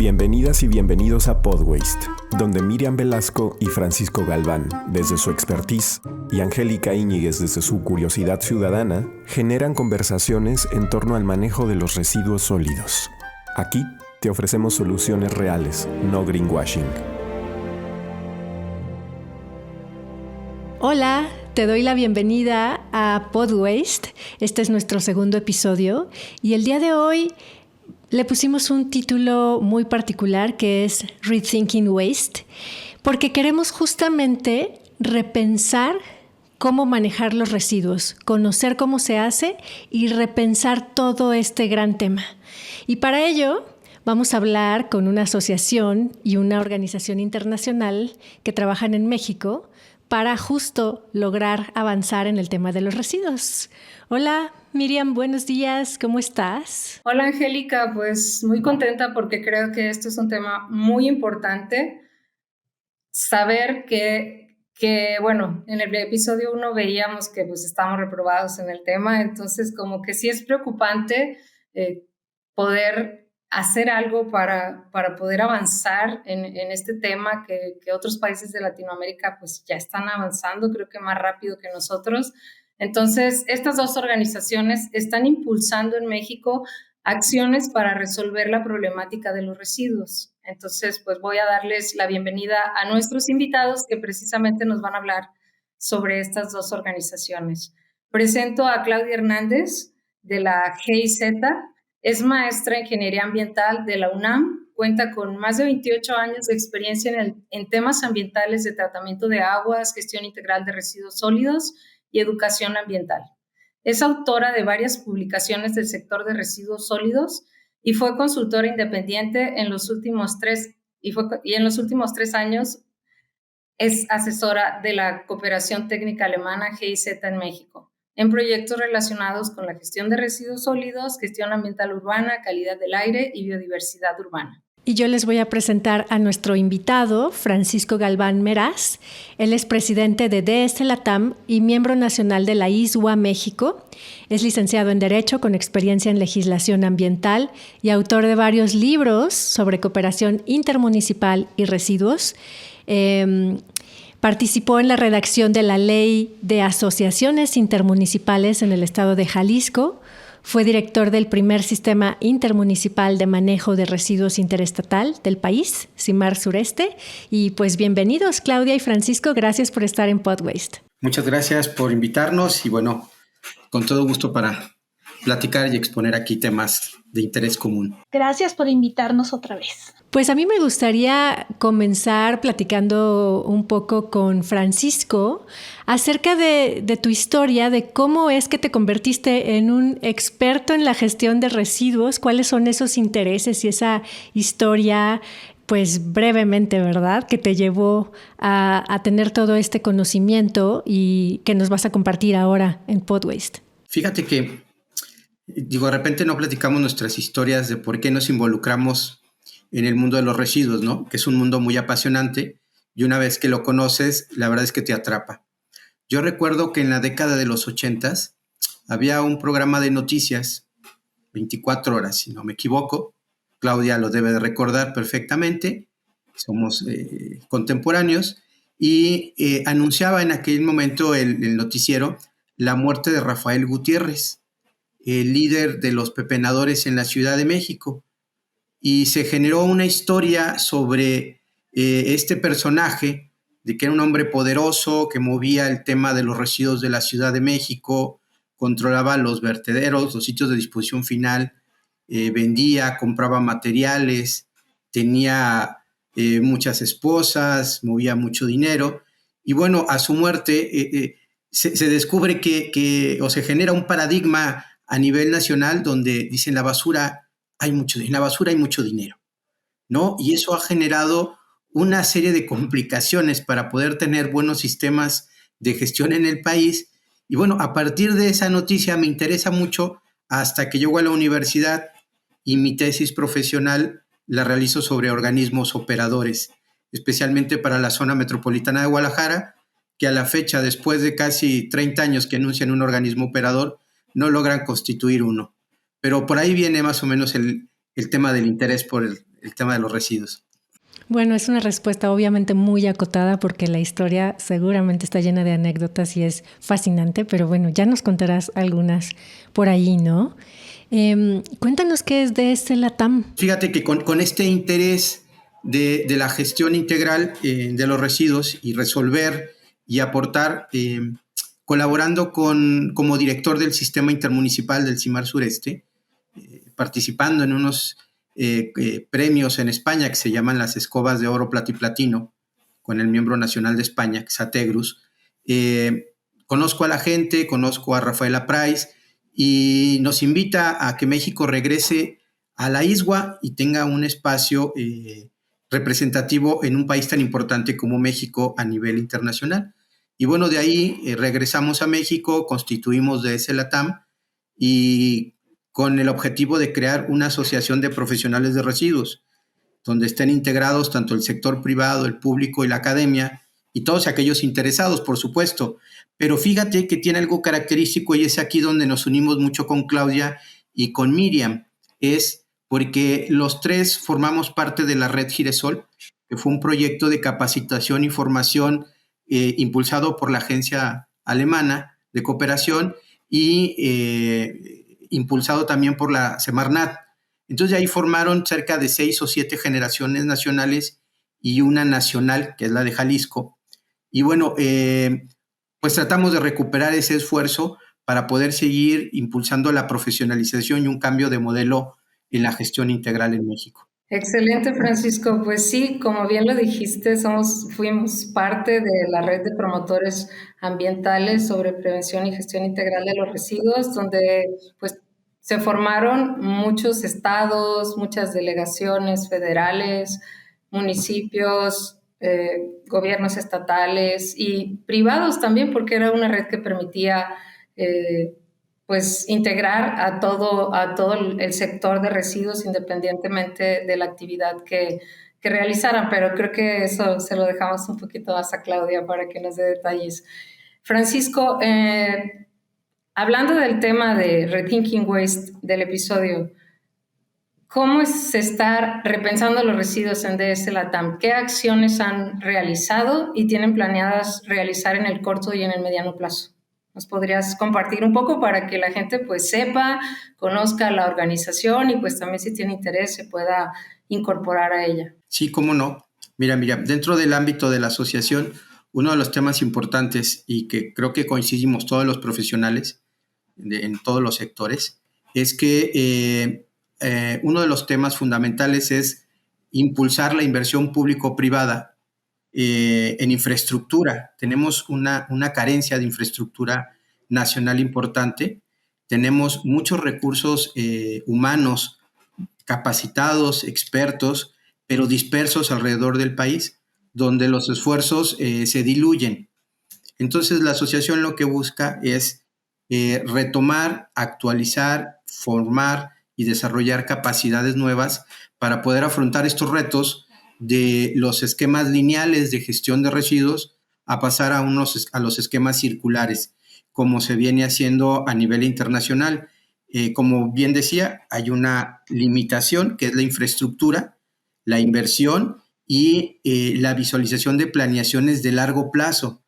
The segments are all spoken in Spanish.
Bienvenidas y bienvenidos a Podwaste, donde Miriam Velasco y Francisco Galván, desde su expertise, y Angélica Íñiguez desde su curiosidad ciudadana, generan conversaciones en torno al manejo de los residuos sólidos. Aquí te ofrecemos soluciones reales, no greenwashing. Hola, te doy la bienvenida a Podwaste. Este es nuestro segundo episodio y el día de hoy le pusimos un título muy particular que es Rethinking Waste, porque queremos justamente repensar cómo manejar los residuos, conocer cómo se hace y repensar todo este gran tema. Y para ello vamos a hablar con una asociación y una organización internacional que trabajan en México para justo lograr avanzar en el tema de los residuos. Hola, Miriam, buenos días, ¿cómo estás? Hola, Angélica, pues muy contenta porque creo que esto es un tema muy importante. Saber que bueno, en el episodio 1 veíamos que pues estamos reprobados en el tema, entonces como que sí es preocupante poder hacer algo para poder avanzar en este tema que otros países de Latinoamérica pues ya están avanzando, creo que más rápido que nosotros. Entonces, estas dos organizaciones están impulsando en México acciones para resolver la problemática de los residuos. Entonces, pues voy a darles la bienvenida a nuestros invitados que precisamente nos van a hablar sobre estas dos organizaciones. Presento a Claudia Hernández de la GIZ. Es maestra en Ingeniería Ambiental de la UNAM, cuenta con más de 28 años de experiencia en temas ambientales de tratamiento de aguas, gestión integral de residuos sólidos y educación ambiental. Es autora de varias publicaciones del sector de residuos sólidos y fue consultora independiente en los últimos 3 años es asesora de la Cooperación Técnica Alemana GIZ en México, en proyectos relacionados con la gestión de residuos sólidos, gestión ambiental urbana, calidad del aire y biodiversidad urbana. Y yo les voy a presentar a nuestro invitado, Francisco Galván Meraz. Él es presidente de DS Latam y miembro nacional de la ISWA México. Es licenciado en Derecho con experiencia en legislación ambiental y autor de varios libros sobre cooperación intermunicipal y residuos. Participó en la redacción de la Ley de Asociaciones Intermunicipales en el estado de Jalisco. Fue director del primer Sistema Intermunicipal de Manejo de Residuos Interestatal del país, CIMAR Sureste. Y pues bienvenidos, Claudia y Francisco. Gracias por estar en Podwaste. Muchas gracias por invitarnos y bueno, con todo gusto para platicar y exponer aquí temas de interés común. Gracias por invitarnos otra vez. Pues a mí me gustaría comenzar platicando un poco con Francisco acerca de tu historia, de cómo es que te convertiste en un experto en la gestión de residuos, cuáles son esos intereses y esa historia, pues brevemente, ¿verdad?, que te llevó a tener todo este conocimiento y que nos vas a compartir ahora en Podwaste. Fíjate que, de repente no platicamos nuestras historias de por qué nos involucramos en el mundo de los residuos, ¿no? Que es un mundo muy apasionante y una vez que lo conoces, la verdad es que te atrapa. Yo recuerdo que en la década de los 80s había un programa de noticias, 24 horas, si no me equivoco. Claudia lo debe de recordar perfectamente, somos contemporáneos, y anunciaba en aquel momento el noticiero la muerte de Rafael Gutiérrez, el líder de los pepenadores en la Ciudad de México. Y se generó una historia sobre este personaje, de que era un hombre poderoso que movía el tema de los residuos de la Ciudad de México, controlaba los vertederos, los sitios de disposición final, vendía, compraba materiales, tenía muchas esposas, movía mucho dinero. Y bueno, a su muerte se descubre o se genera un paradigma a nivel nacional donde dicen en la basura hay mucho dinero, ¿no? Y eso ha generado una serie de complicaciones para poder tener buenos sistemas de gestión en el país. Y bueno, a partir de esa noticia me interesa mucho hasta que llego a la universidad y mi tesis profesional la realizo sobre organismos operadores, especialmente para la zona metropolitana de Guadalajara, que a la fecha, después de casi 30 años que anuncian un organismo operador, no logran constituir uno. Pero por ahí viene más o menos el tema del interés por el tema de los residuos. Bueno, es una respuesta obviamente muy acotada porque la historia seguramente está llena de anécdotas y es fascinante, pero bueno, ya nos contarás algunas por ahí, ¿no? Cuéntanos qué es DS Latam. Fíjate que con este interés de la gestión integral de los residuos y resolver y aportar, colaborando como director del Sistema Intermunicipal del CIMAR Sureste, participando en unos premios en España que se llaman las Escobas de Oro, Plata y Platino, con el miembro nacional de España, que es Ategrus. Conozco a la gente, conozco a Rafaela Price y nos invita a que México regrese a la ISWA y tenga un espacio representativo en un país tan importante como México a nivel internacional. Y bueno, de ahí regresamos a México, constituimos DS Latam y con el objetivo de crear una asociación de profesionales de residuos, donde estén integrados tanto el sector privado, el público y la academia, y todos aquellos interesados, por supuesto. Pero fíjate que tiene algo característico, y es aquí donde nos unimos mucho con Claudia y con Miriam, es porque los tres formamos parte de la Red Giresol, que fue un proyecto de capacitación y formación impulsado por la agencia alemana de cooperación y impulsado también por la Semarnat. Entonces ahí formaron cerca de 6 o 7 generaciones nacionales y una nacional, que es la de Jalisco. Y bueno, pues tratamos de recuperar ese esfuerzo para poder seguir impulsando la profesionalización y un cambio de modelo en la gestión integral en México. Excelente, Francisco. Pues sí, como bien lo dijiste, fuimos parte de la red de promotores ambientales sobre prevención y gestión integral de los residuos, donde pues se formaron muchos estados, muchas delegaciones federales, municipios, gobiernos estatales y privados también, porque era una red que permitía pues integrar a todo el sector de residuos independientemente de la actividad que realizaran, pero creo que eso se lo dejamos un poquito más a Claudia para que nos dé detalles. Francisco, hablando del tema de Rethinking Waste del episodio, ¿cómo es estar repensando los residuos en DS Latam? ¿Qué acciones han realizado y tienen planeadas realizar en el corto y en el mediano plazo? ¿Nos podrías compartir un poco para que la gente pues sepa, conozca la organización y pues también si tiene interés se pueda incorporar a ella? Sí, cómo no. Mira, dentro del ámbito de la asociación, uno de los temas importantes y que creo que coincidimos todos los profesionales en todos los sectores es que uno de los temas fundamentales es impulsar la inversión público-privada en infraestructura. Tenemos una carencia de infraestructura nacional importante. Tenemos muchos recursos humanos capacitados, expertos, pero dispersos alrededor del país, donde los esfuerzos se diluyen. Entonces, la asociación lo que busca es retomar, actualizar, formar y desarrollar capacidades nuevas para poder afrontar estos retos de los esquemas lineales de gestión de residuos a pasar a los esquemas circulares, como se viene haciendo a nivel internacional. Como bien decía, hay una limitación que es la infraestructura, la inversión y la visualización de planeaciones de largo plazo.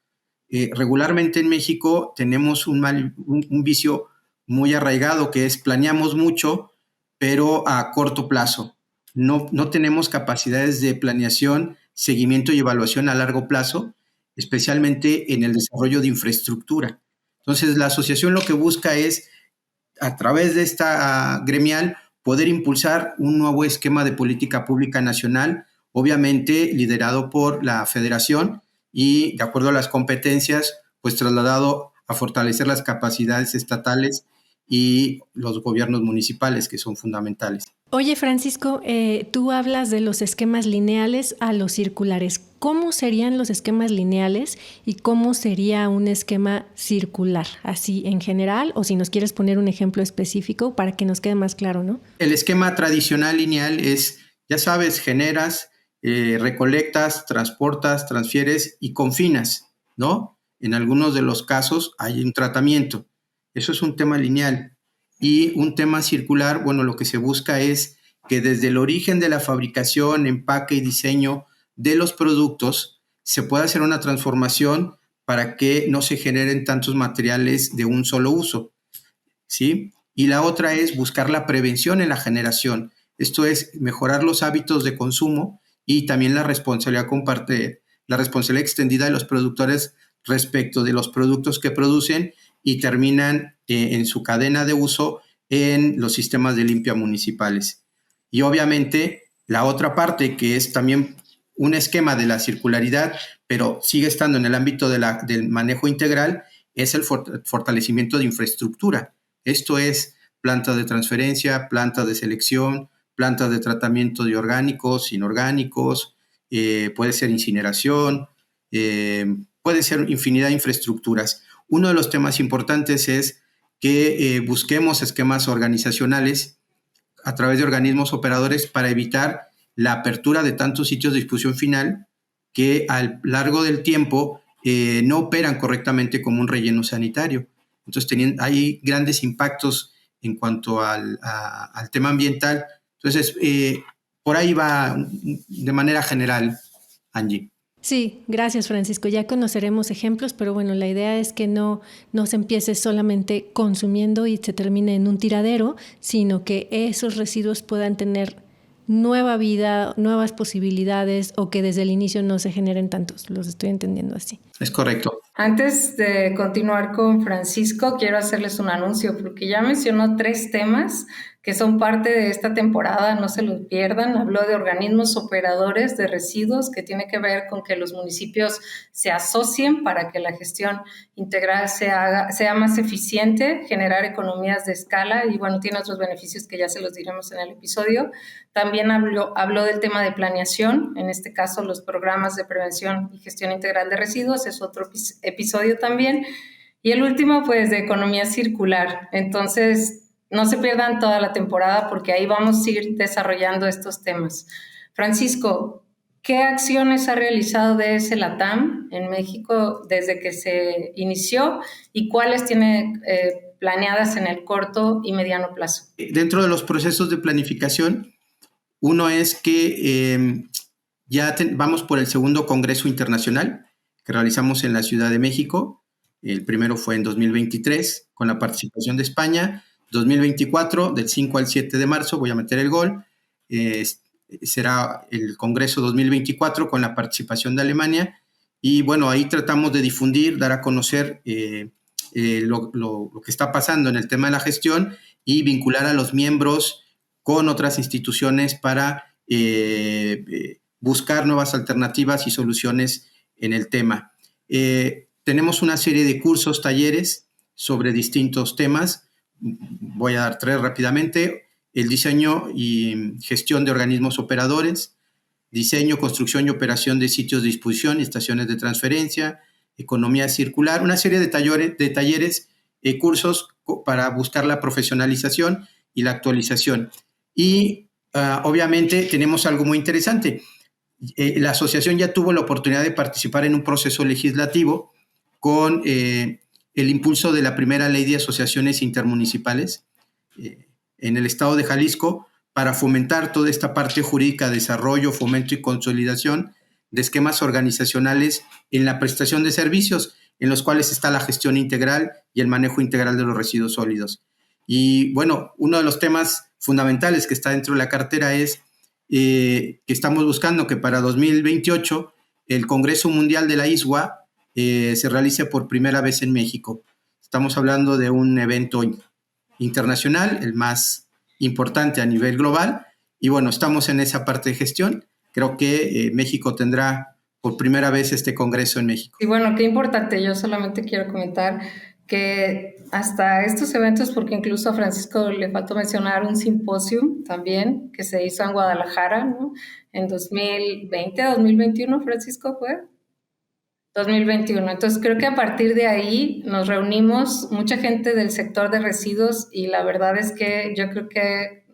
Regularmente en México tenemos un vicio muy arraigado, que es planeamos mucho, pero a corto plazo. No tenemos capacidades de planeación, seguimiento y evaluación a largo plazo, especialmente en el desarrollo de infraestructura. Entonces, la asociación lo que busca es, a través de esta gremial, poder impulsar un nuevo esquema de política pública nacional, obviamente liderado por la federación y, de acuerdo a las competencias, pues trasladado a fortalecer las capacidades estatales y los gobiernos municipales, que son fundamentales. Oye, Francisco, tú hablas de los esquemas lineales a los circulares. ¿Cómo serían los esquemas lineales y cómo sería un esquema circular? Así en general, o si nos quieres poner un ejemplo específico para que nos quede más claro, ¿no? El esquema tradicional lineal es, ya sabes, generas, recolectas, transportas, transfieres y confinas, ¿no? En algunos de los casos hay un tratamiento. Eso es un tema lineal. Y un tema circular, bueno, lo que se busca es que desde el origen de la fabricación, empaque y diseño de los productos se pueda hacer una transformación para que no se generen tantos materiales de un solo uso, ¿sí? Y la otra es buscar la prevención en la generación. Esto es mejorar los hábitos de consumo y también la responsabilidad la responsabilidad extendida de los productores respecto de los productos que producen y terminan en su cadena de uso en los sistemas de limpia municipales. Y obviamente la otra parte, que es también un esquema de la circularidad, pero sigue estando en el ámbito del manejo integral, es el fortalecimiento de infraestructura. Esto es plantas de transferencia, plantas de selección, plantas de tratamiento de orgánicos, inorgánicos, puede ser incineración, puede ser infinidad de infraestructuras. Uno de los temas importantes es que busquemos esquemas organizacionales a través de organismos operadores para evitar la apertura de tantos sitios de distribución final que a lo largo del tiempo no operan correctamente como un relleno sanitario. Entonces hay grandes impactos en cuanto al tema ambiental. Entonces, por ahí va de manera general, Angie. Sí, gracias Francisco. Ya conoceremos ejemplos, pero bueno, la idea es que no se empiece solamente consumiendo y se termine en un tiradero, sino que esos residuos puedan tener nueva vida, nuevas posibilidades, o que desde el inicio no se generen tantos. Los estoy entendiendo así. Es correcto. Antes de continuar con Francisco, quiero hacerles un anuncio porque ya mencionó 3 temas que son parte de esta temporada, no se los pierdan. Habló de organismos operadores de residuos, que tiene que ver con que los municipios se asocien para que la gestión integral sea más eficiente, generar economías de escala y bueno, tiene otros beneficios que ya se los diremos en el episodio. También habló del tema de planeación, en este caso los programas de prevención y gestión integral de residuos, es otro episodio también. Y el último, pues, de economía circular. Entonces, no se pierdan toda la temporada porque ahí vamos a ir desarrollando estos temas. Francisco, ¿qué acciones ha realizado DS LATAM en México desde que se inició y cuáles tiene planeadas en el corto y mediano plazo? Dentro de los procesos de planificación, uno es que ya vamos por el segundo Congreso Internacional que realizamos en la Ciudad de México. El primero fue en 2023 con la participación de España. 2024, del 5 al 7 de marzo, voy a meter el gol, será el Congreso 2024 con la participación de Alemania y bueno, ahí tratamos de difundir, dar a conocer lo que está pasando en el tema de la gestión y vincular a los miembros con otras instituciones para buscar nuevas alternativas y soluciones en el tema. Tenemos una serie de cursos, talleres sobre distintos temas. Voy a dar 3 rápidamente: el diseño y gestión de organismos operadores, diseño, construcción y operación de sitios de disposición y estaciones de transferencia, economía circular, una serie de talleres, cursos para buscar la profesionalización y la actualización. Y obviamente tenemos algo muy interesante. La asociación ya tuvo la oportunidad de participar en un proceso legislativo con el impulso de la primera ley de asociaciones intermunicipales en el estado de Jalisco para fomentar toda esta parte jurídica, desarrollo, fomento y consolidación de esquemas organizacionales en la prestación de servicios, en los cuales está la gestión integral y el manejo integral de los residuos sólidos. Y bueno, uno de los temas fundamentales que está dentro de la cartera es que estamos buscando que para 2028 el Congreso Mundial de la ISWA se realice por primera vez en México. Estamos hablando de un evento internacional, el más importante a nivel global, y bueno, estamos en esa parte de gestión. Creo que México tendrá por primera vez este congreso en México. Y bueno, qué importante. Yo solamente quiero comentar que hasta estos eventos, porque incluso a Francisco le faltó mencionar un simposium también que se hizo en Guadalajara, ¿no? En 2020, 2021, Francisco, ¿fue? 2021. Entonces creo que a partir de ahí nos reunimos mucha gente del sector de residuos y la verdad es que yo creo que,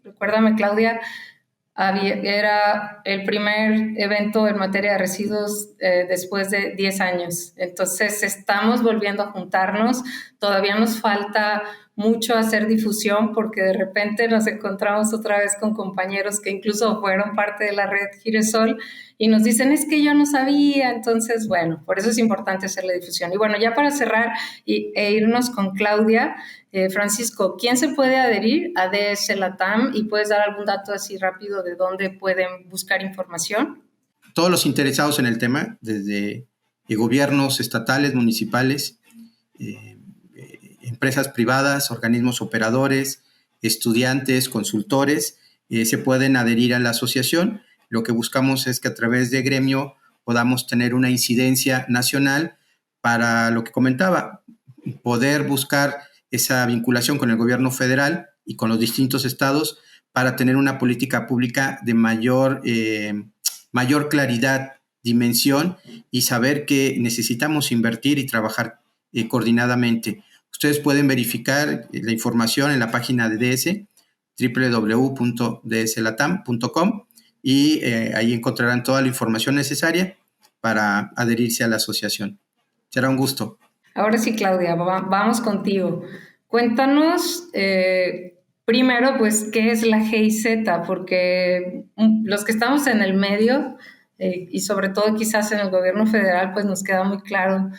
recuérdame Claudia, era el primer evento en materia de residuos después de 10 años. Entonces estamos volviendo a juntarnos. Todavía nos falta mucho hacer difusión porque de repente nos encontramos otra vez con compañeros que incluso fueron parte de la red Giresol y nos dicen, es que yo no sabía. Entonces, bueno, por eso es importante hacer la difusión. Y bueno, ya para cerrar e irnos con Claudia, Francisco, ¿quién se puede adherir a DS Latam? ¿Y puedes dar algún dato así rápido de dónde pueden buscar información? Todos los interesados en el tema, desde gobiernos estatales, municipales, empresas privadas, organismos operadores, estudiantes, consultores, se pueden adherir a la asociación. Lo que buscamos es que a través de gremio podamos tener una incidencia nacional para lo que comentaba, poder buscar esa vinculación con el gobierno federal y con los distintos estados para tener una política pública de mayor claridad, dimensión y saber que necesitamos invertir y trabajar coordinadamente. Ustedes pueden verificar la información en la página de DS, www.dslatam.com, y ahí encontrarán toda la información necesaria para adherirse a la asociación. Será un gusto. Ahora sí, Claudia, vamos contigo. Cuéntanos primero, pues, ¿qué es la GIZ? Porque los que estamos en el medio y sobre todo quizás en el gobierno federal, pues nos queda muy claro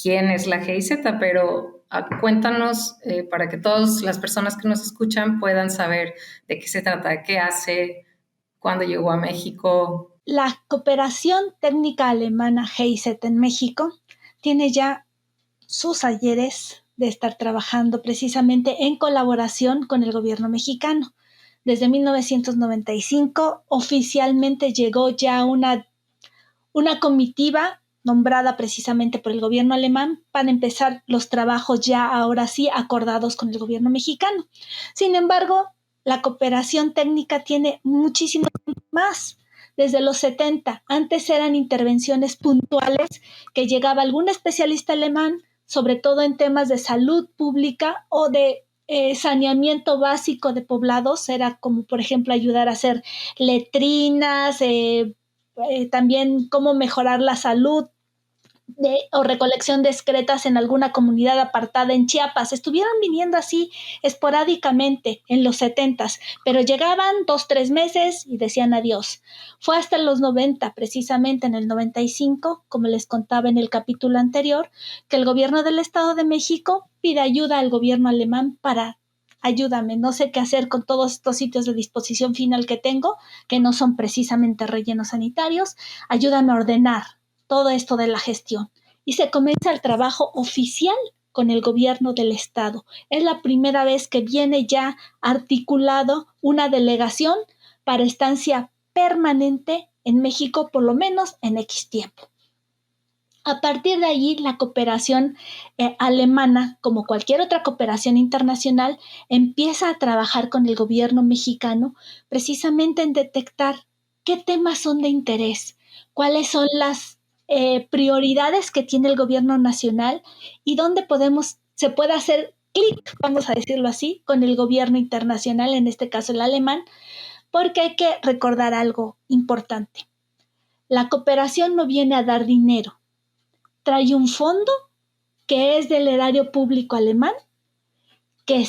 quién es la GIZ, pero cuéntanos para que todas las personas que nos escuchan puedan saber de qué se trata, qué hace, cuándo llegó a México. La Cooperación Técnica Alemana GIZ en México tiene ya sus ayeres de estar trabajando precisamente en colaboración con el gobierno mexicano. Desde 1995 oficialmente llegó ya una comitiva nombrada precisamente por el gobierno alemán para empezar los trabajos ya ahora sí acordados con el gobierno mexicano. Sin embargo, la cooperación técnica tiene muchísimo más. Desde los 70, antes eran intervenciones puntuales que llegaba algún especialista alemán, sobre todo en temas de salud pública o de saneamiento básico de poblados, era como por ejemplo ayudar a hacer letrinas, también cómo mejorar la salud o recolección de excretas en alguna comunidad apartada en Chiapas. Estuvieron viniendo así esporádicamente en los 70s, pero llegaban 2-3 meses y decían adiós. Fue hasta los 90, precisamente en el 95, como les contaba en el capítulo anterior, que el gobierno del Estado de México pide ayuda al gobierno alemán para ayúdame, no sé qué hacer con todos estos sitios de disposición final que tengo, que no son precisamente rellenos sanitarios, ayúdame a ordenar todo esto de la gestión. Y se comienza el trabajo oficial con el gobierno del estado. Es la primera vez que viene ya articulado una delegación para estancia permanente en México, por lo menos en X tiempo. A partir de allí, la cooperación alemana, como cualquier otra cooperación internacional, empieza a trabajar con el gobierno mexicano precisamente en detectar qué temas son de interés, cuáles son las prioridades que tiene el gobierno nacional y dónde se puede hacer clic, vamos a decirlo así, con el gobierno internacional, en este caso el alemán, porque hay que recordar algo importante. La cooperación no viene a dar dinero, trae un fondo que es del erario público alemán, que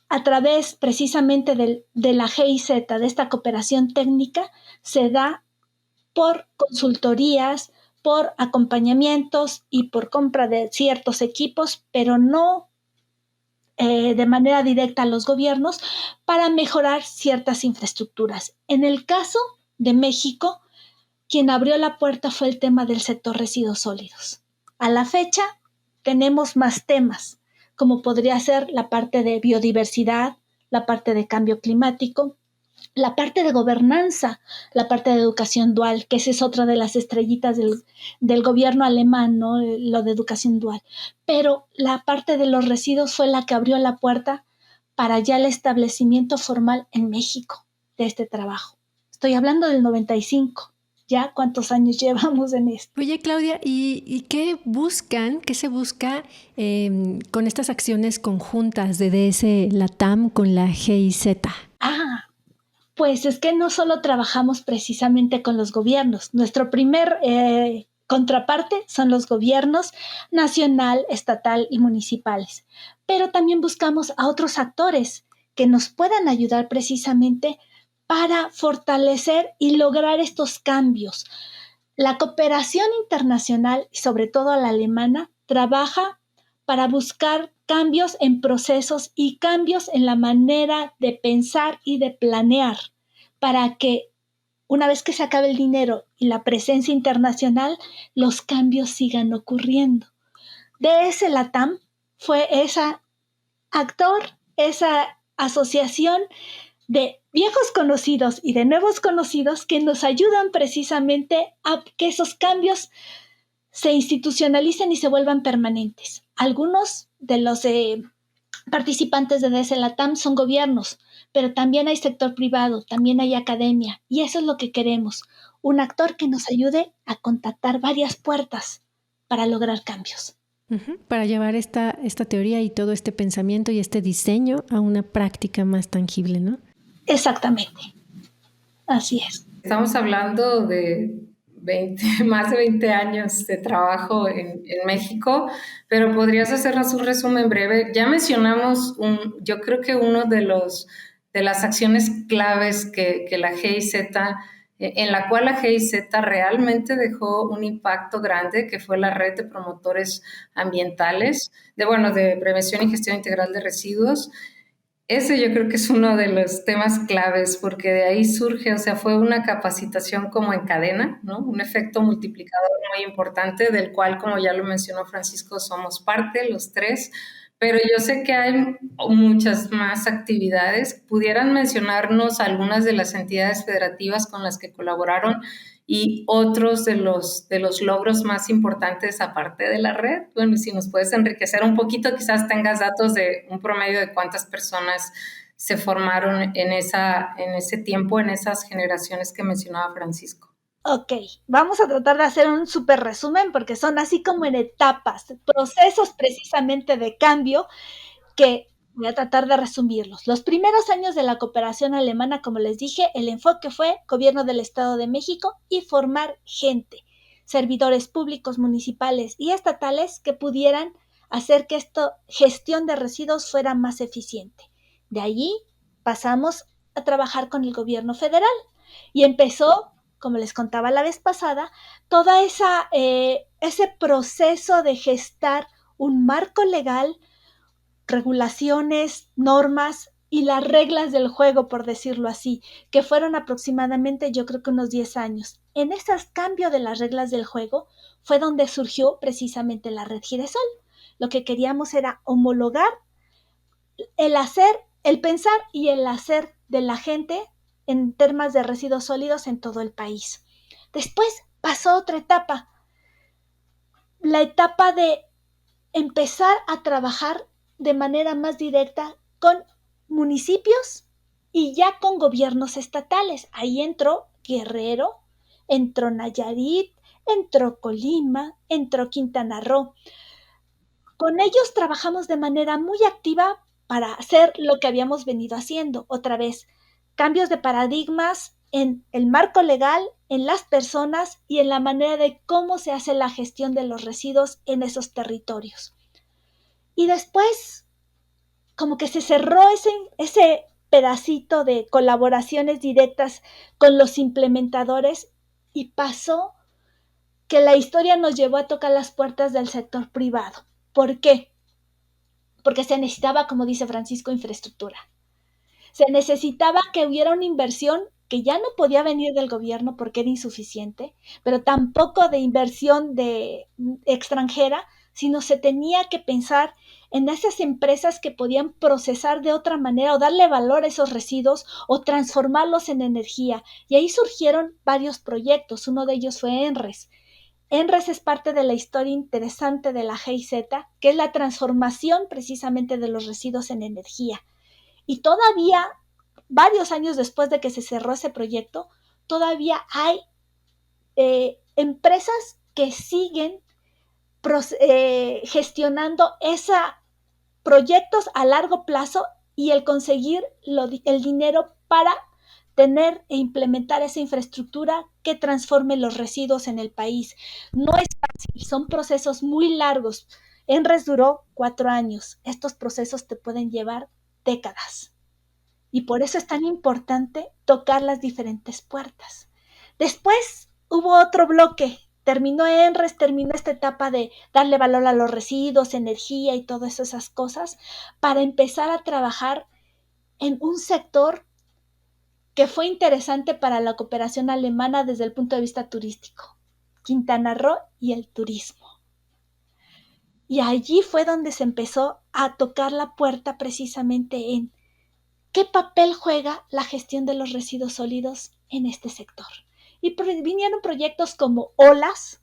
a través precisamente de la GIZ, de esta cooperación técnica, se da por consultorías, por acompañamientos y por compra de ciertos equipos, pero no de manera directa a los gobiernos para mejorar ciertas infraestructuras. En el caso de México, quien abrió la puerta fue el tema del sector residuos sólidos. A la fecha tenemos más temas, como podría ser la parte de biodiversidad, la parte de cambio climático, la parte de gobernanza, la parte de educación dual, que esa es otra de las estrellitas del gobierno alemán, ¿no? Lo de educación dual. Pero la parte de los residuos fue la que abrió la puerta para ya el establecimiento formal en México de este trabajo. Estoy hablando del 95. ¿Ya cuántos años llevamos en esto? Oye, Claudia, ¿y qué se busca con estas acciones conjuntas de DS Latam con la GIZ? Pues es que no solo trabajamos precisamente con los gobiernos. Nuestro primer contraparte son los gobiernos nacional, estatal y municipales. Pero también buscamos a otros actores que nos puedan ayudar precisamente para fortalecer y lograr estos cambios. La cooperación internacional, y sobre todo la alemana, trabaja para buscar cambios en procesos y cambios en la manera de pensar y de planear, para que una vez que se acabe el dinero y la presencia internacional, los cambios sigan ocurriendo. DS Latam fue ese actor, esa asociación de viejos conocidos y de nuevos conocidos que nos ayudan precisamente a que esos cambios se institucionalicen y se vuelvan permanentes. Algunos de los participantes de DS Latam son gobiernos, pero también hay sector privado, también hay academia, y eso es lo que queremos, un actor que nos ayude a contactar varias puertas para lograr cambios. Para llevar esta teoría y todo este pensamiento y este diseño a una práctica más tangible, ¿no? Exactamente, así es. Estamos hablando de más de 20 años de trabajo en México, pero podrías hacernos un resumen breve. Ya mencionamos, yo creo que uno de las acciones claves que la GIZ, en la cual la GIZ realmente dejó un impacto grande, que fue la red de promotores ambientales, de prevención y gestión integral de residuos. Ese yo creo que es uno de los temas claves, porque de ahí surge, fue una capacitación como en cadena, ¿no? Un efecto multiplicador muy importante, del cual, como ya lo mencionó Francisco, somos parte, los tres, pero yo sé que hay muchas más actividades. ¿Pudieran mencionarnos algunas de las entidades federativas con las que colaboraron y otros de los logros más importantes aparte de la red? Bueno, si nos puedes enriquecer un poquito, quizás tengas datos de un promedio de cuántas personas se formaron en ese tiempo, en esas generaciones que mencionaba Francisco. Ok, vamos a tratar de hacer un súper resumen porque son así como en etapas, procesos precisamente de cambio que voy a tratar de resumirlos. Los primeros años de la cooperación alemana, como les dije, el enfoque fue gobierno del Estado de México y formar gente, servidores públicos, municipales y estatales que pudieran hacer que esta gestión de residuos fuera más eficiente. De allí pasamos a trabajar con el gobierno federal y empezó, como les contaba la vez pasada, todo ese proceso de gestar un marco legal, regulaciones, normas y las reglas del juego, por decirlo así, que fueron aproximadamente, yo creo que unos 10 años. En ese cambio de las reglas del juego fue donde surgió precisamente la red Giresol. Lo que queríamos era homologar el hacer, el pensar y el hacer de la gente en temas de residuos sólidos en todo el país. Después pasó otra etapa, la etapa de empezar a trabajar de manera más directa con municipios y ya con gobiernos estatales. Ahí entró Guerrero, entró Nayarit, entró Colima, entró Quintana Roo. Con ellos trabajamos de manera muy activa para hacer lo que habíamos venido haciendo. Otra vez, cambios de paradigmas en el marco legal, en las personas y en la manera de cómo se hace la gestión de los residuos en esos territorios. Y después, como que se cerró ese pedacito de colaboraciones directas con los implementadores y pasó que la historia nos llevó a tocar las puertas del sector privado. ¿Por qué? Porque se necesitaba, como dice Francisco, infraestructura. Se necesitaba que hubiera una inversión que ya no podía venir del gobierno porque era insuficiente, pero tampoco de inversión extranjera, sino se tenía que pensar en esas empresas que podían procesar de otra manera o darle valor a esos residuos o transformarlos en energía. Y ahí surgieron varios proyectos. Uno de ellos fue ENRES. ENRES es parte de la historia interesante de la GIZ, que es la transformación precisamente de los residuos en energía. Y todavía, varios años después de que se cerró ese proyecto, todavía hay empresas que siguen gestionando esos proyectos a largo plazo y el conseguir el dinero para tener e implementar esa infraestructura que transforme los residuos en el país. No es fácil, son procesos muy largos. NRES duró 4 años. Estos procesos te pueden llevar décadas. Y por eso es tan importante tocar las diferentes puertas. Después hubo otro bloque. Terminó NRES, terminó esta etapa de darle valor a los residuos, energía y todas esas cosas, para empezar a trabajar en un sector que fue interesante para la cooperación alemana desde el punto de vista turístico, Quintana Roo y el turismo. Y allí fue donde se empezó a tocar la puerta precisamente en qué papel juega la gestión de los residuos sólidos en este sector. Y vinieron proyectos como OLAS,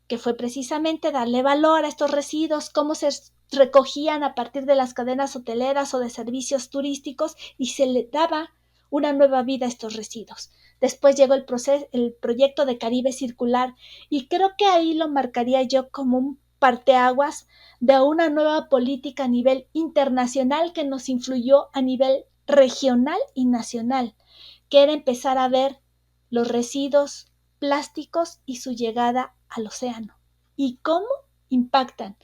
que fue precisamente darle valor a estos residuos, cómo se recogían a partir de las cadenas hoteleras o de servicios turísticos y se le daba una nueva vida a estos residuos. Después llegó el proyecto de Caribe Circular y creo que ahí lo marcaría yo como un parteaguas de una nueva política a nivel internacional que nos influyó a nivel regional y nacional, que era empezar a ver los residuos plásticos y su llegada al océano. ¿Y cómo impactan?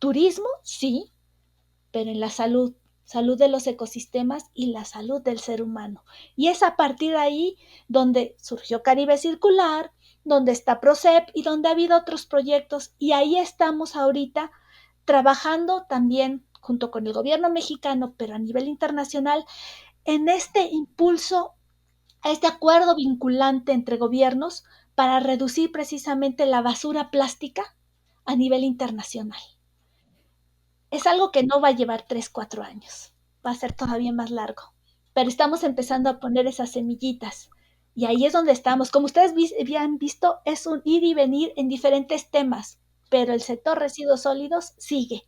Turismo, sí, pero en la salud de los ecosistemas y la salud del ser humano. Y es a partir de ahí donde surgió Caribe Circular, donde está PROCEP y donde ha habido otros proyectos. Y ahí estamos ahorita trabajando también junto con el gobierno mexicano, pero a nivel internacional, en este impulso, a este acuerdo vinculante entre gobiernos para reducir precisamente la basura plástica a nivel internacional. Es algo que no va a llevar 3, 4 años, va a ser todavía más largo, pero estamos empezando a poner esas semillitas y ahí es donde estamos. Como ustedes habían visto, es un ir y venir en diferentes temas, pero el sector residuos sólidos sigue.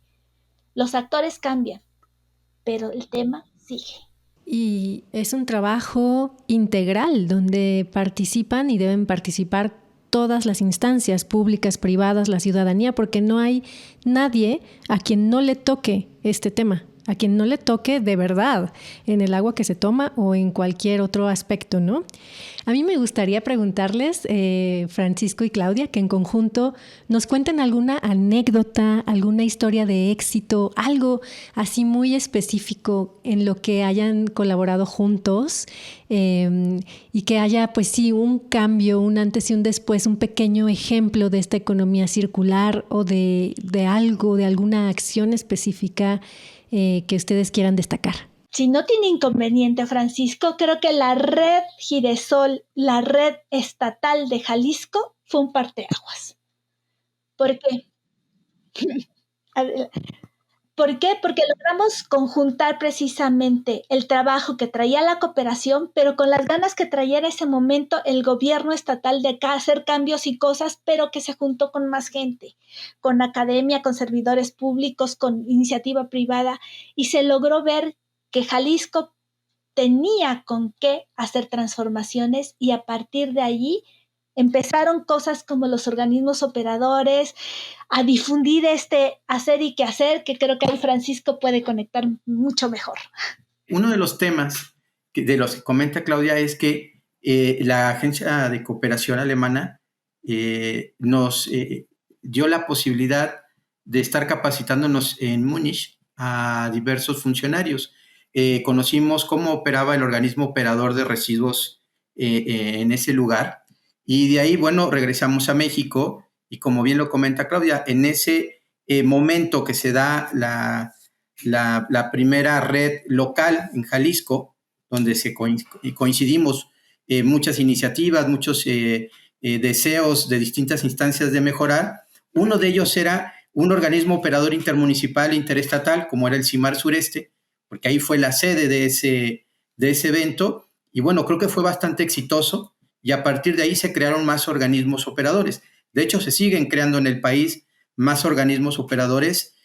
Los actores cambian, pero el tema sigue. Y es un trabajo integral donde participan y deben participar todas las instancias públicas, privadas, la ciudadanía, porque no hay nadie a quien no le toque este tema, a quien no le toque de verdad en el agua que se toma o en cualquier otro aspecto, ¿no? A mí me gustaría preguntarles, Francisco y Claudia, que en conjunto nos cuenten alguna anécdota, alguna historia de éxito, algo así muy específico en lo que hayan colaborado juntos y que haya, pues sí, un cambio, un antes y un después, un pequeño ejemplo de esta economía circular o de algo, de alguna acción específica que ustedes quieran destacar. Si no tiene inconveniente, Francisco, creo que la red Giresol, la red estatal de Jalisco, fue un parteaguas. ¿Por qué? ¿Por qué? Porque logramos conjuntar precisamente el trabajo que traía la cooperación, pero con las ganas que traía en ese momento el gobierno estatal de hacer cambios y cosas, pero que se juntó con más gente, con academia, con servidores públicos, con iniciativa privada, y se logró ver que Jalisco tenía con qué hacer transformaciones y a partir de allí empezaron cosas como los organismos operadores, a difundir este hacer y qué hacer, que creo que ahí Francisco puede conectar mucho mejor. Uno de los temas de los que comenta Claudia es que la Agencia de Cooperación Alemana nos dio la posibilidad de estar capacitándonos en Múnich a diversos funcionarios. Conocimos cómo operaba el organismo operador de residuos en ese lugar y de ahí, bueno, regresamos a México y como bien lo comenta Claudia, en ese momento que se da la primera red local en Jalisco, donde coincidimos muchas iniciativas, muchos deseos de distintas instancias de mejorar. Uno de ellos era un organismo operador intermunicipal e interestatal, como era el CIMAR Sureste, porque ahí fue la sede de ese evento, y bueno, creo que fue bastante exitoso, y a partir de ahí se crearon más organismos operadores. De hecho, se siguen creando en el país más organismos operadores,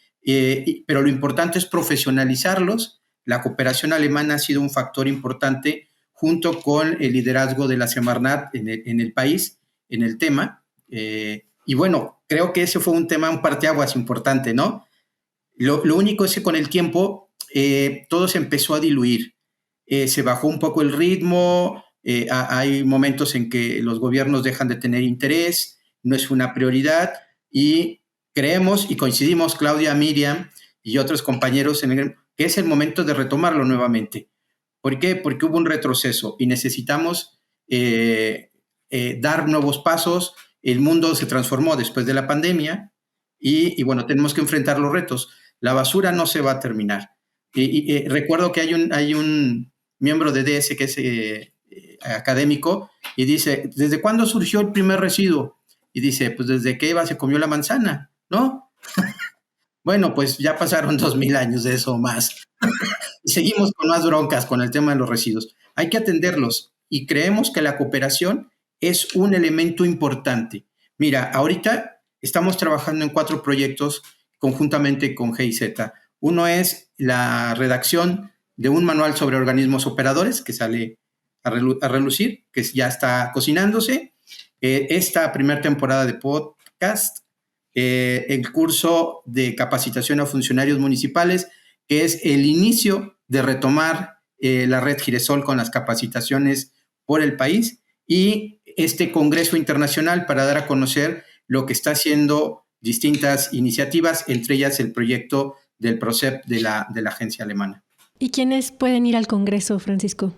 pero lo importante es profesionalizarlos. La cooperación alemana ha sido un factor importante junto con el liderazgo de la Semarnat en el país, en el tema, y bueno, creo que ese fue un tema, un parteaguas importante, ¿no? Lo único es que con el tiempo todo se empezó a diluir, se bajó un poco el ritmo, hay momentos en que los gobiernos dejan de tener interés, no es una prioridad, y creemos y coincidimos, Claudia, Miriam y otros compañeros, que es el momento de retomarlo nuevamente. ¿Por qué? Porque hubo un retroceso y necesitamos dar nuevos pasos. El mundo se transformó después de la pandemia y bueno, tenemos que enfrentar los retos. La basura no se va a terminar. Recuerdo que hay un miembro de DS que es académico y dice, ¿desde cuándo surgió el primer residuo? Y dice, pues desde que Eva se comió la manzana, ¿no? Bueno, pues ya pasaron 2000 años de eso o más. Y seguimos con más broncas con el tema de los residuos. Hay que atenderlos y creemos que la cooperación es un elemento importante. Mira, ahorita estamos trabajando en 4 proyectos conjuntamente con GIZ. Uno es la redacción de un manual sobre organismos operadores que sale a relucir, que ya está cocinándose. Esta primera temporada de podcast, el curso de capacitación a funcionarios municipales, que es el inicio de retomar la red Giresol con las capacitaciones por el país, y este congreso internacional para dar a conocer lo que está haciendo distintas iniciativas, entre ellas el proyecto del PROCEP de la agencia alemana. ¿Y quiénes pueden ir al congreso, Francisco?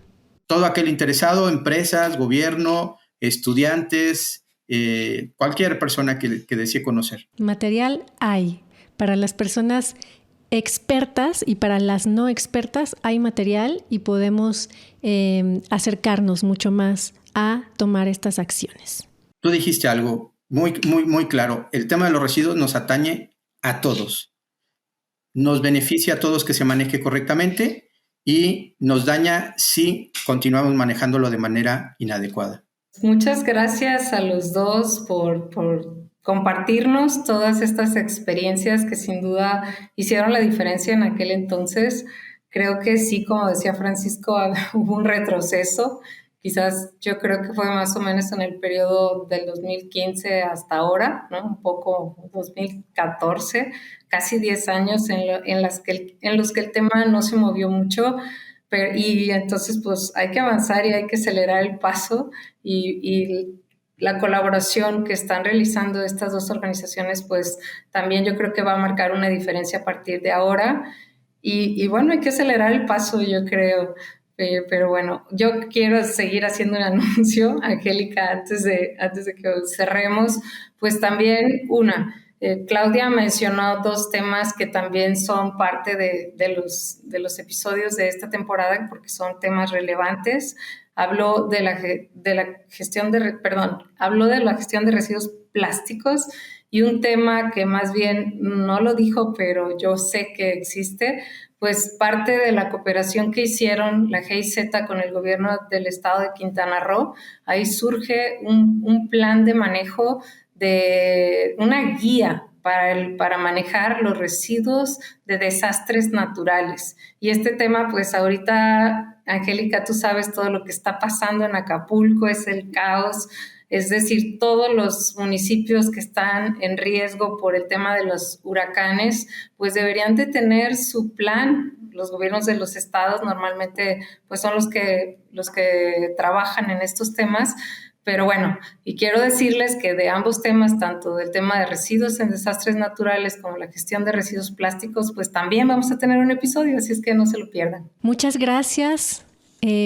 Todo aquel interesado, empresas, gobierno, estudiantes, cualquier persona que desee conocer. Material hay. Para las personas expertas y para las no expertas hay material y podemos acercarnos mucho más a tomar estas acciones. Tú dijiste algo muy, muy, muy claro. El tema de los residuos nos atañe a todos. Nos beneficia a todos que se maneje correctamente y nos daña si continuamos manejándolo de manera inadecuada. Muchas gracias a los dos por compartirnos todas estas experiencias que sin duda hicieron la diferencia en aquel entonces. Creo que sí, como decía Francisco, hubo un retroceso. Quizás yo creo que fue más o menos en el periodo del 2015 hasta ahora, ¿no? Un poco 2014, casi 10 años en los que el tema no se movió mucho. Y entonces pues hay que avanzar y hay que acelerar el paso y la colaboración que están realizando estas dos organizaciones pues también yo creo que va a marcar una diferencia a partir de ahora y bueno, hay que acelerar el paso, yo creo. Pero bueno, yo quiero seguir haciendo un anuncio, Angélica, antes de que cerremos, pues también Claudia mencionó 2 temas que también son parte de los episodios de esta temporada porque son temas relevantes. Habló de la gestión de residuos plásticos y un tema que más bien no lo dijo, pero yo sé que existe, pues parte de la cooperación que hicieron la GIZ con el gobierno del estado de Quintana Roo, ahí surge un plan de manejo de una guía para manejar los residuos de desastres naturales. Y este tema, pues ahorita, Angélica, tú sabes todo lo que está pasando en Acapulco, es el caos. Es decir, todos los municipios que están en riesgo por el tema de los huracanes, pues deberían de tener su plan. Los gobiernos de los estados normalmente pues son los que trabajan en estos temas. Pero bueno, y quiero decirles que de ambos temas, tanto del tema de residuos en desastres naturales como la gestión de residuos plásticos, pues también vamos a tener un episodio, así es que no se lo pierdan. Muchas gracias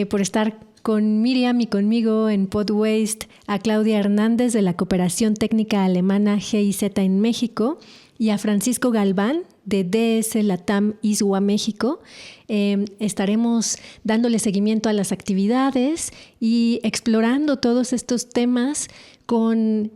por estar con Miriam y conmigo en PodWaste, a Claudia Hernández de la Cooperación Técnica Alemana GIZ en México y a Francisco Galván de DS Latam ISWA México. Estaremos dándole seguimiento a las actividades y explorando todos estos temas con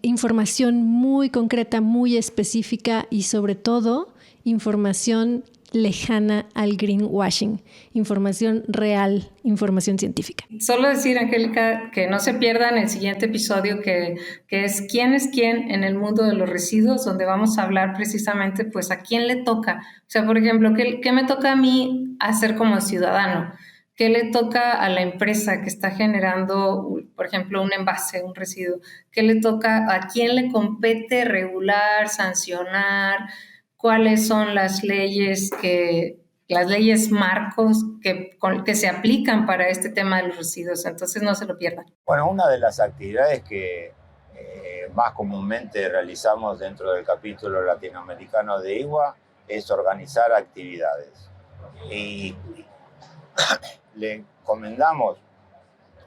información muy concreta, muy específica y sobre todo información lejana al greenwashing, información real, información científica. Solo decir, Angélica, que no se pierdan el siguiente episodio que es ¿Quién es quién en el mundo de los residuos?, donde vamos a hablar precisamente pues a quién le toca. O sea, por ejemplo, ¿qué me toca a mí hacer como ciudadano? ¿Qué le toca a la empresa que está generando, por ejemplo, un envase, un residuo? ¿Qué le toca? ¿A quién le compete regular, sancionar? ¿Cuáles son las leyes que las leyes marcos que se aplican para este tema de los residuos. Entonces no se lo pierdan. Bueno, una de las actividades que más comúnmente realizamos dentro del capítulo latinoamericano de IWA es organizar actividades. Y le encomendamos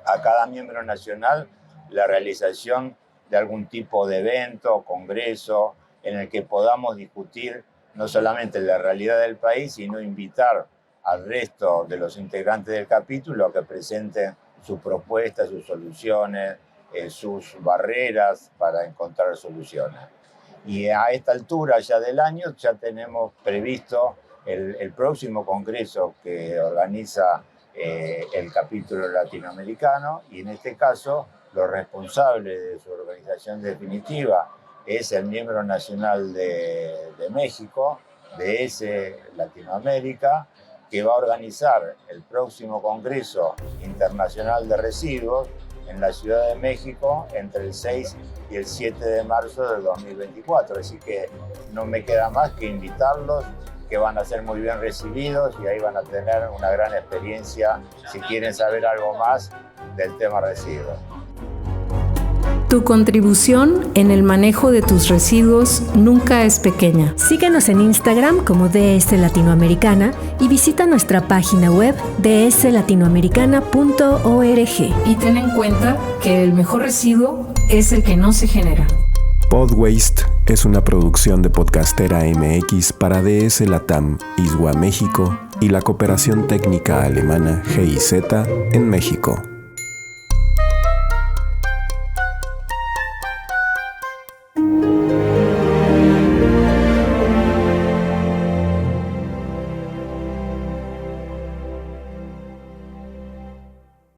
a cada miembro nacional la realización de algún tipo de evento, congreso, en el que podamos discutir no solamente la realidad del país, sino invitar al resto de los integrantes del capítulo a que presenten sus propuestas, sus soluciones, sus barreras para encontrar soluciones. Y a esta altura ya del año ya tenemos previsto el próximo congreso que organiza el capítulo latinoamericano, y en este caso los responsables de su organización definitiva es el miembro nacional de México, de ese Latinoamérica, que va a organizar el próximo Congreso Internacional de Residuos en la Ciudad de México entre el 6 y el 7 de marzo del 2024. Así que no me queda más que invitarlos, que van a ser muy bien recibidos y ahí van a tener una gran experiencia si quieren saber algo más del tema residuos. Tu contribución en el manejo de tus residuos nunca es pequeña. Síguenos en Instagram como DS Latinoamericana y visita nuestra página web dslatinoamericana.org. Y ten en cuenta que el mejor residuo es el que no se genera. Podwaste es una producción de Podcastera MX para DS Latam, ISWA México y la cooperación técnica alemana GIZ en México.